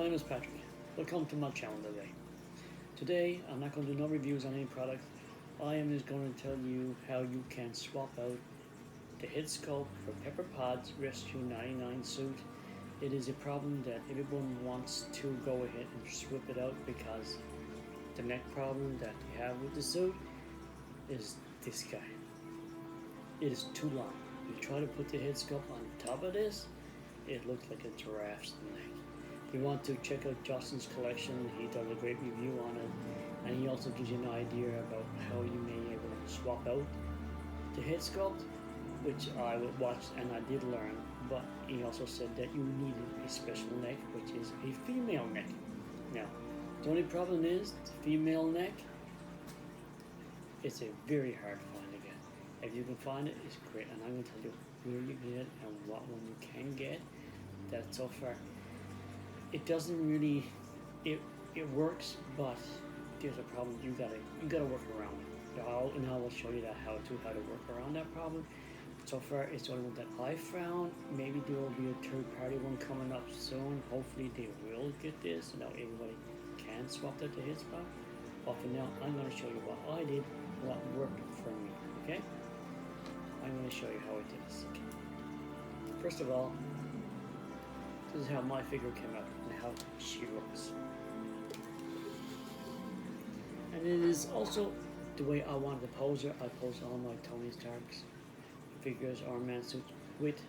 name is Patrick. Welcome to my channel today. Today, I'm not going to do no reviews on any product. I am just going to tell you how you can swap out the head sculpt for Pepper Pod's Rescue 99 suit. It is a problem that everyone wants to go ahead and swap it out because the neck problem that you have with the suit is this guy. It is too long. You try to put the head sculpt on top of this, it looks like a giraffe's neck. If you want to check out Justin's collection, he does a great review on it, and he also gives you an idea about how you may be able to swap out the head sculpt, which I would watch and I did learn, but he also said that you needed a special neck, which is a female neck. Now, the only problem is the female neck, it's a very hard find to get. If you can find it, it's great, and I'm going to tell you where you get it and what one you can get. That so far, it doesn't really, it works, but there's a problem. You gotta work around it. And I will show you how to work around that problem. So far, it's the only one that I found. Maybe there will be a third-party one coming up soon. Hopefully, they will get this, so now everybody can swap out the head spot. But for now, I'm going to show you what I did, what worked for me. Okay? I'm going to show you how I did this. Okay. First of all, this is how my figure came out and how she looks. And it is also the way I wanted to pose her. I posed all my Tony Stark's figures or man suits with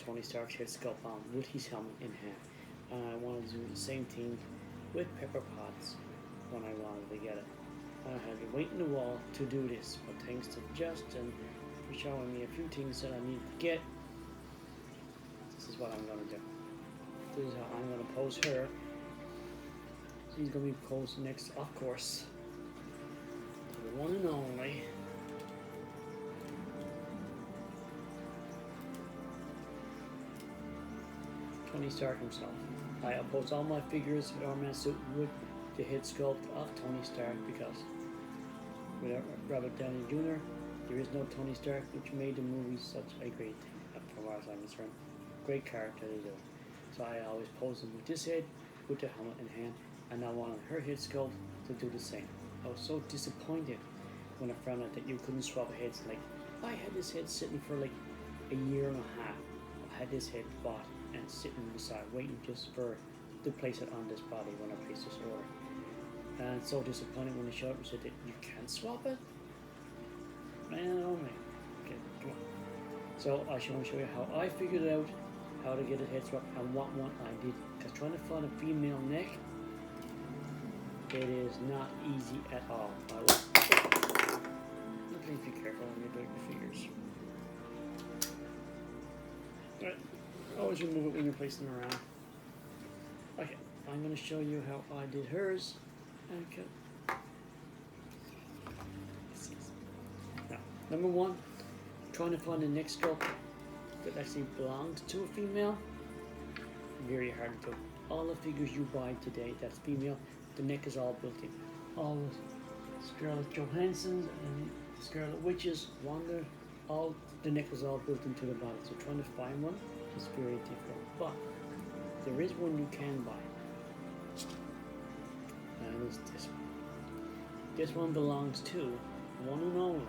Tony Stark's head sculpt on, with his helmet in hand. And I wanted to do the same thing with Pepper Potts when I wanted to get it. I had to wait in the wall to do this, but thanks to Justin for showing me a few things that I need to get, this is what I'm going to do. This is how I'm going to pose her. She's going to be posed next, of course, to the one and only Tony Stark himself. I oppose all my figures with Iron Man suit with the head sculpt of Tony Stark because with Robert Downey Jr., there is no Tony Stark, which made the movie such a great thing, as far as I'm concerned. Great character to do. So I always pose him with this head, with the helmet in hand, and I wanted her head sculpt to do the same. I was so disappointed when I found out that you couldn't swap heads. Like, I had this head sitting for like a year and a half. I had this head bought and sitting beside, waiting just for to place it on this body when I placed this order. And so disappointed when they showed up and said that you can't swap it. Man, oh man. Okay, come on. So I just want to show you how I figured out how to get a head swap and what one I did. Because trying to find a female neck, it is not easy at all. Please be careful when you're doing your fingers. Alright, always remove it when you're placing them around. Okay, I'm going to show you how I did hers. Okay. Now, number one, trying to find a neck sculpt that actually belongs to a female. Very hard to do. All the figures you buy today that's female, the neck is all built in. All the Scarlett Johansson's and Scarlet Witches, Wanda, all the neck is all built into the body. So trying to find one is very difficult. But there is one you can buy. And it's this one. This one belongs to one and only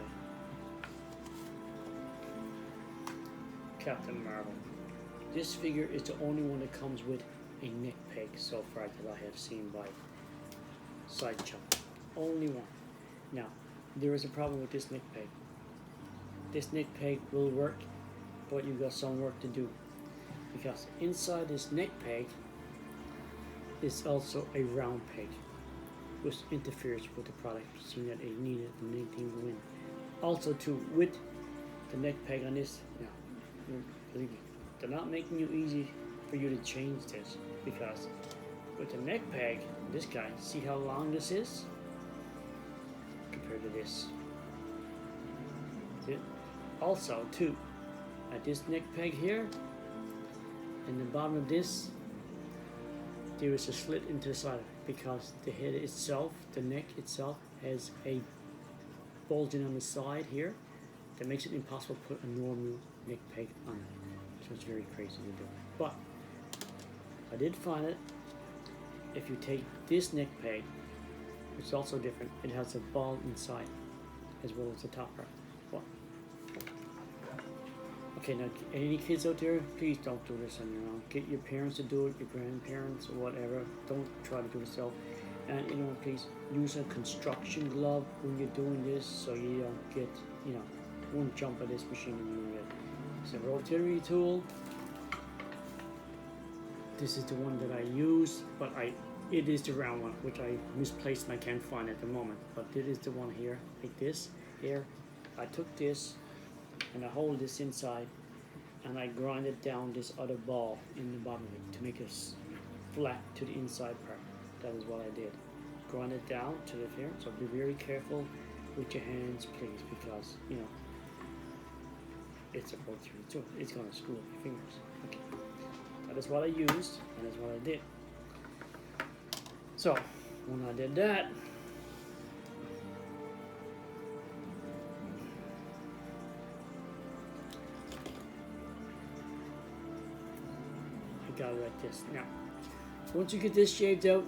Captain Marvel. This figure is the only one that comes with a neck peg so far that I have seen by Sideshow. Only one. Now, there is a problem with this neck peg. This neck peg will work, but you've got some work to do. Because inside this neck peg is also a round peg, which interferes with the product, seeing that it needed the main thing to win. Also, too, with the neck peg on this, now, believe me, they're not making it easy for you to change this, because with the neck peg, this guy, see how long this is compared to this. See it? Also, too, at this neck peg here, in the bottom of this, there is a slit into the side because the head itself, the neck itself, has a bulging on the side here that makes it impossible to put a normal neck peg on it. So it's very crazy to do. But I did find it, if you take this neck peg, which is also different, it has a ball inside as well as the top part. What? Okay, now any kids out there, please don't do this on your own. Get your parents to do it, your grandparents or whatever. Don't try to do it yourself. And please use a construction glove when you're doing this so you don't get, one jump at this machine and you get. It's a rotary tool. This is the one that I use, but it is the round one, which I misplaced and I can't find at the moment. But it is the one here, like this. Here, I took this and I hold this inside and I grinded down this other ball in the bottom of it to make it flat to the inside part. That is what I did. Grind it down to the here. So be very careful with your hands, please, because it's a rotary tool. It's gonna screw up your fingers. Okay. That is what I used, and that's what I did. So when I did that, I got it like this. Now, once you get this shaved out,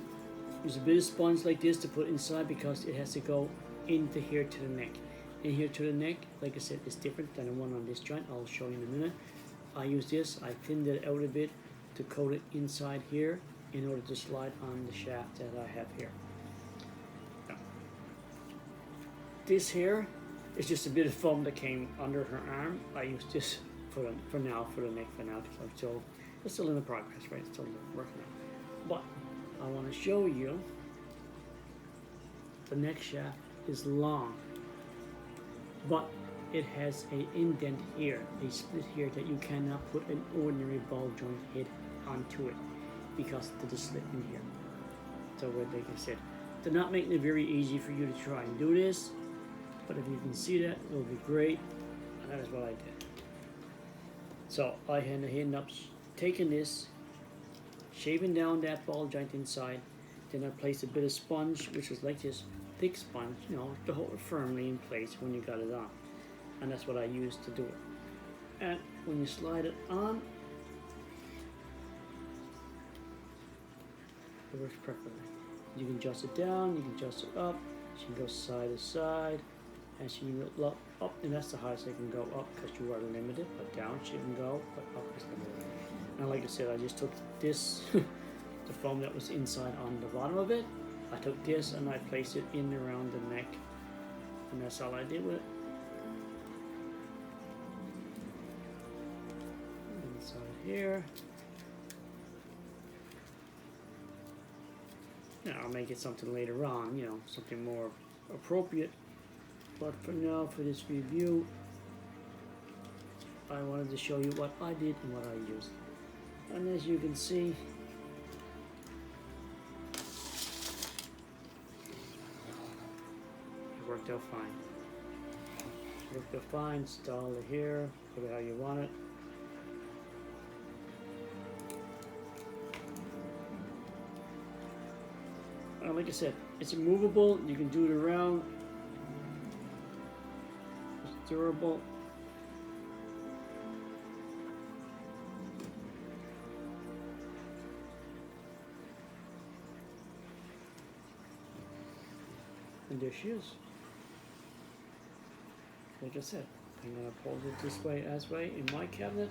use a bit of sponge like this to put inside because it has to go into here to the neck. In here to the neck, like I said, it's different than the one on this joint. I'll show you in a minute. I use this, I thinned it out a bit to coat it inside here in order to slide on the shaft that I have here. Now, this here is just a bit of foam that came under her arm. I use this for now, for the neck for now, because it's still in the progress, right? It's still working out. But I want to show you the neck shaft is long, but it has an indent here, a split here that you cannot put an ordinary ball joint head onto it because of the slit in here. So like I said, they're not making it very easy for you to try and do this, but if you can see that, it'll be great, and that is what I did. So I ended up taking this, shaving down that ball joint inside, then I placed a bit of sponge, which is like this thick sponge, to hold it firmly in place when you got it on. And that's what I used to do it. And when you slide it on, it works perfectly. You can adjust it down, you can adjust it up, she can go side to side, and she can go up, and that's the highest it can go up because you are limited, but down she can go, but up is limited. And like I said, I just took this, the foam that was inside on the bottom of it, I took this and I placed it in around the neck, and that's all I did with it. Inside here. Now I'll make it something later on, something more appropriate. But for now, for this review, I wanted to show you what I did and what I used. And as you can see, it worked out fine. Worked out fine, install it here, put it how you want it. Like I said, it's movable, you can do it around, it's durable. And there she is. Like I said, I'm going to pose it this way as way in my cabinet.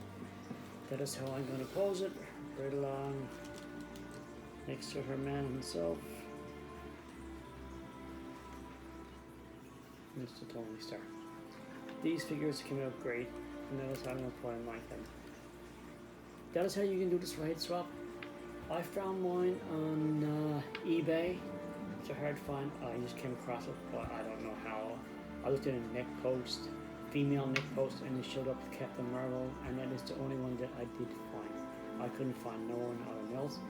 That is how I'm going to pose it, right along next to her man himself. Mr. Tony Stark. These figures came out great, and that is how I'm going to put in my cabinet. That is how you can do this right swap. I found mine on eBay. It's a hard find. I just came across it, but I don't know how. I looked at a neck post, female neck post, and it showed up Captain Marvel, and that is the only one that I did find. I couldn't find no one else.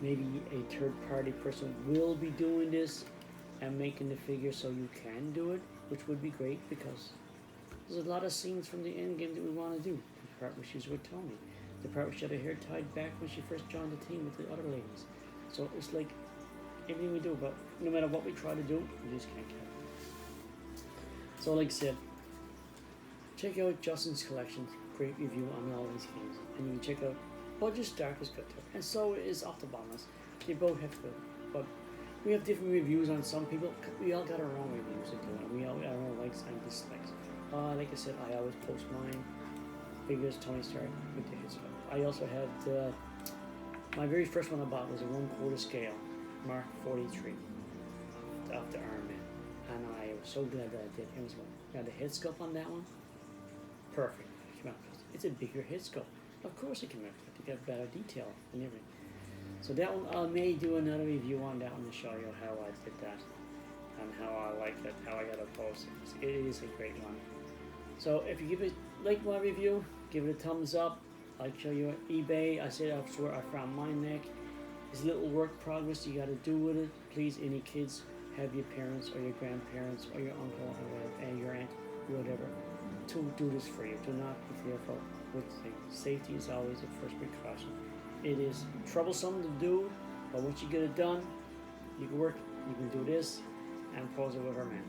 Maybe a third-party person will be doing this and making the figure so you can do it, which would be great because there's a lot of scenes from the endgame that we want to do. The part where she's with Tony, the part where she had her hair tied back when she first joined the team with the other ladies. So it's like everything we do, but no matter what we try to do, we just can't get it. So like I said, check out Justin's collection, great review on all these games. And you can check out Budget Stark is good too. And so is Off the Bombers. They both have good. but we have different reviews on some people. We all got our own reviews of doing it. We all got our own likes and dislikes. Like I said, I always post mine. Figures Tony Stark with the hit sculpt. I also had my very first one I bought was a 1/4 scale, Mark 43, of the Iron Man, and I was so glad that I did. It was one. Now the head sculpt on that one, perfect. It's a bigger head sculpt. Of course it can make it. You got better detail and everything. So that one, I may do another review on that one to show you how I did that and how I like it, how I got to post it. It is a great one. So if you like my review, give it a thumbs up. I'll show you on eBay. I said that's where I found my neck. It's a little work progress you got to do with it. Please, any kids, have your parents or your grandparents or your uncle or whatever, and your aunt, whatever, to do this for you. Do not be fearful with things. Safety is always the first precaution. It is troublesome to do, but once you get it done, you can work, you can do this, and pose it with our man.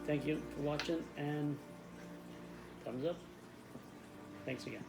Thank you for watching, and thumbs up. Thanks again.